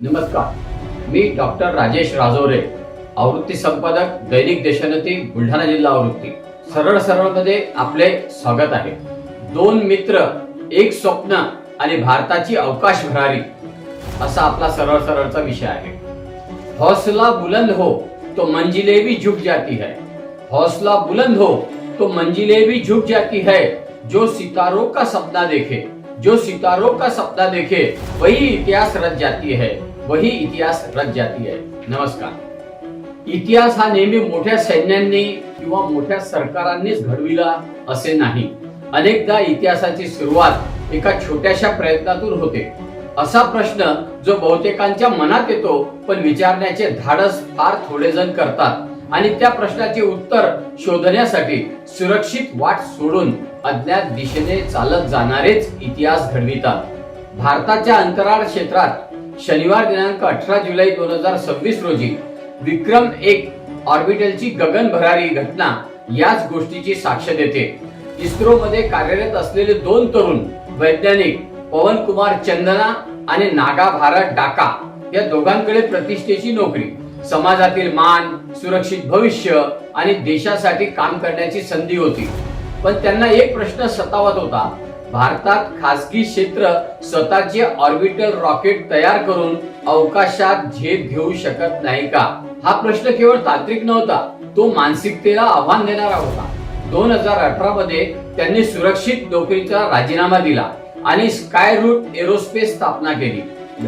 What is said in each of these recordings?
नमस्कार, मी डॉक्टर राजेश राजोरे, आवृत्ती संपादक दैनिक देशोन्नती बुलढाणा जिल्हा आवृत्ती. सरळ मध्ये आपले स्वागत आहे. दोन मित्र, एक स्वप्न आणि भारताची अवकाश भरारी असा आपला सरळचा विषय आहे. हौसला बुलंद हो तो मंजिलें भी झुक जाती है. हौसला बुलंद हो तो मंजिलें भी झुक जाती है. जो सितारों का सपना देखे, जो सितारों का सपना देखे, वही इतिहास रच जाती है, वही इतिहास रच जाती है. नमस्कार. इतिहास हा नेहमी मोठ्या सैन्यांनी किंवा मोठ्या सरकारांनीच घडविला असे नाही. अनेकदा इतिहासाची सुरुवात एका छोट्याशा प्रयत्नातून होते. असा प्रश्न जो बहुतेकांच्या मनात येतो, पण विचारण्याचे धाडस फार थोडे जण करतात आणि त्या प्रश्नाचे उत्तर शोधण्यासाठी सुरक्षित वाट सोडून अज्ञात दिशेने चालत जाणारेच इतिहास घडवितात. भारताच्या अंतराळ क्षेत्रात शनिवार दिनांक 18 जुलै 2026 रोजी विक्रम-1 ऑर्बिटलची गगनभरारी घटना याच गोष्टीची साक्ष देते. इस्रो मध्ये कार्यरत असलेले दोन तरुण वैज्ञानिक पवन कुमार चंदना आणि नागा भारत डाका या दोघांकडे प्रतिष्ठेची नोकरी, समाजातील मान, सुरक्षित भविष्य आणि देशासाठी काम करण्याची संधी होती. पण त्यांना एक प्रश्न सतावत होता. भारतात खासगी क्षेत्र स्वतःचे ऑर्बिटल रॉकेट तयार करून अवकाशात झेप घेऊ शकत नाही का? हा प्रश्न केवळ तांत्रिक नव्हता, तो मानसिकतेला आव्हान देणारा होता. 2018 मध्ये त्यांनी सुरक्षित नोकरीचा राजीनामा दिला आणि स्कायरूट एरोस्पेस स्थापना केली.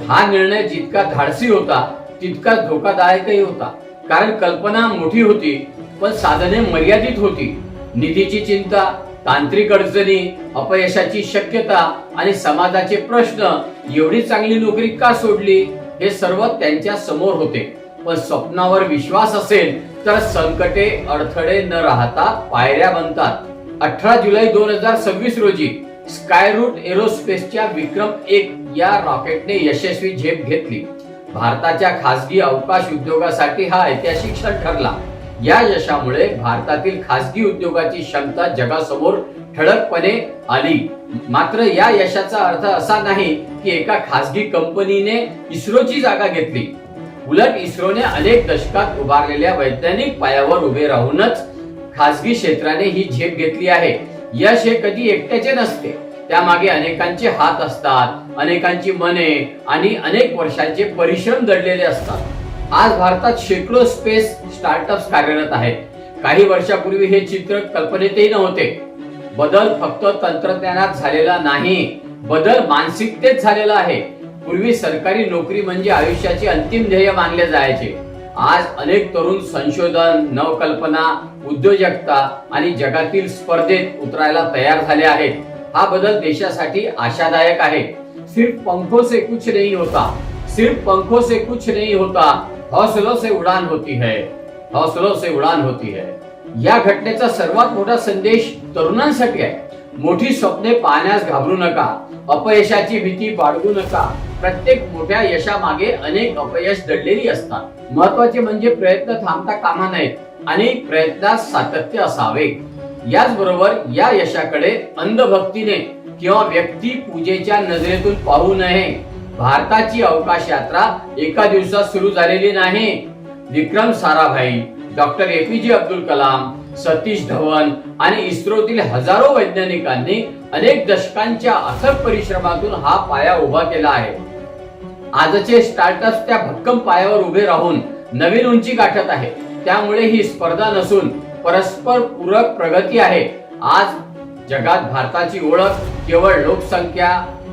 हा निर्णय जितका धाडसी होता तितका धोकादायकही होता. कारण कल्पना मोठी होती, पण साधने मर्यादित होती. निधीची चिंता, तांत्रिक अडचणी, अपयशाची शक्यता आणि समाजाचे प्रश्न. एवढी चांगली नोकरी का सोडली हे सर्व त्यांच्या समोर होते. पण स्वप्नावर विश्वास असेल तर संकटे, अडथळे न राहता पायऱ्या बनतात. 18 जुलै 2026 रोजी स्कायरूट एरोस्पेसच्या विक्रम-1 या रॉकेटने यशस्वी झेप घेतली. भारताच्या खासगी अवकाश उद्योगासाठी हा ऐतिहासिक क्षण ठरला. या यशामुळे भारतातील खासगी उद्योगाची क्षमता जगासमोर ठळकपणे आली. मात्र या यशाचा अर्थ असा नाही की एका खासगी कंपनीने इस्रोची जागा घेतली. उलट इस्रोने अनेक दशकात उभारलेल्या वैज्ञानिक पायावर उभे राहूनच खासगी क्षेत्राने ही झेप घेतली आहे. यश हे कधी एकट्याचे नसते, त्यामागे अनेकांचे हात असतात, अनेकांची मने आणि अनेक वर्षांचे परिश्रम दडलेले असतात. आज भारतात शेकडो स्पेस स्टार्टअप्स कार्यरत आहेत. काही वर्षापूर्वी हे चित्र कल्पनेतही नव्हते. बदल फक्त तंत्रज्ञानात झालेला नाही, बदल मानसिकतेत झालेला आहे. पूर्वी सरकारी नोकरी म्हणजे आयुष्याचे अंतिम ध्येय मानले जायचे. आज अनेक तरुण संशोधन, नवकल्पना, उद्योजकता आणि जगातील स्पर्धेत उतरायला तयार झाले आहेत. हा बदल देशासाठी आशादायक आहे. सिर्फ पंखों से कुछ नहीं होता, सिर्फ पंखों से कुछ नहीं होता, हौसलों से उड़ान होती है, हौसलों से उड़ान होती है. या घटनेचा सर्वात मोठा संदेश तरुणांसाठी आहे. मोठी स्वप्ने पाहण्यास घाबरू नका, अपयशाची भीती बाळगू नका. प्रत्येक मोठ्या यशामागे अनेक अपयश दडलेली असतात. महत्वाचे म्हणजे प्रयत्न थांबता कामा नयेत आणि प्रयत्नात सातत्य असावे. याचबरोबर या यशाकडे अंधभक्तीने किंवा व्यक्ती पूजेच्या नजरेतून पाहू नये. भारताची अवकाश यात्रा एका दिवसात सुरू झालेली नाही. विक्रम साराभाई, डॉक्टर APJ अब्दुल कलाम, सतीश धवन आणि इस्रोतील हजारो वैज्ञानिकांनी अनेक दशकांच्या अथक परिश्रमातून हा पाया उभा केला आहे. आजचे स्टार्टअप्स त्या भक्कम पायावर उभे राहून नवीन उंची गाठत आहे. त्यामुळे ही स्पर्धा नसून परस्पर पूरक प्रगती आहे. आज जगात भारताची ओळख केवळ लोकसंख्या,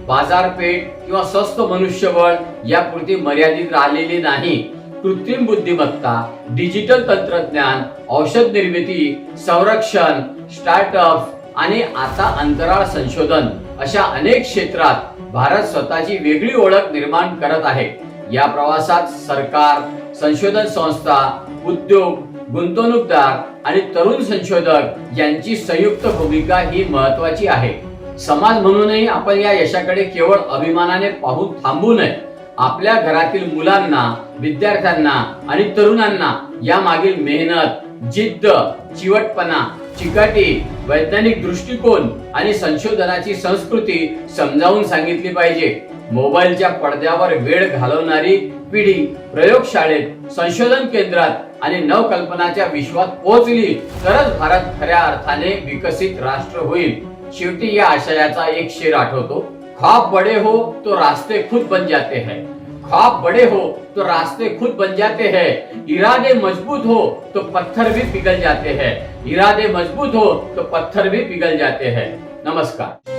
बाजारपेठ किंवा स्वस्त मनुष्यबळ यापुरती मर्यादित राहिलेली नाही. कृत्रिम बुद्धिमत्ता, डिजिटल तंत्रज्ञान, औषध निर्मिती, संरक्षण, स्टार्टअप्स आणि आता अंतराळ संशोधन अशा अनेक क्षेत्रात भारत स्वतःची वेगळी ओळख निर्माण करत आहे. या प्रवासात सरकार, संशोधन संस्था, उद्योग, गुंतवणूकदार आणि तरुण संशोधक यांची संयुक्त भूमिका ही महत्वाची आहे. समाज म्हणूनही आपण या यशाकडे केवळ अभिमानाने पाहून थांबू नये. आपल्या घरातील मुलांना, विद्यार्थ्यांना आणि तरुणांना या मागील मेहनत, जिद्द, चिवटपणा, चिकाटी वैज्ञानिक दृष्टिकोन आणि संशोधनाची संस्कृती समजावून सांगितली पाहिजे. मोबाईलच्या पडद्यावर वेळ घालवणारी पिढी प्रयोगशाळेत, संशोधन केंद्रात आणि नवकल्पनाच्या विश्वात पोहोचली तरच भारत खऱ्या अर्थाने विकसित राष्ट्र होईल. शेवटी या आशयाचा एक शेर आठवतो, ख्वाब बड़े हो तो रास्ते खुद बन जाते हैं. ख्वाब बड़े हो तो रास्ते खुद बन जाते हैं. इरादे मजबूत हो तो पत्थर भी पिघल जाते हैं. इरादे मजबूत हो तो पत्थर भी पिघल जाते हैं. नमस्कार.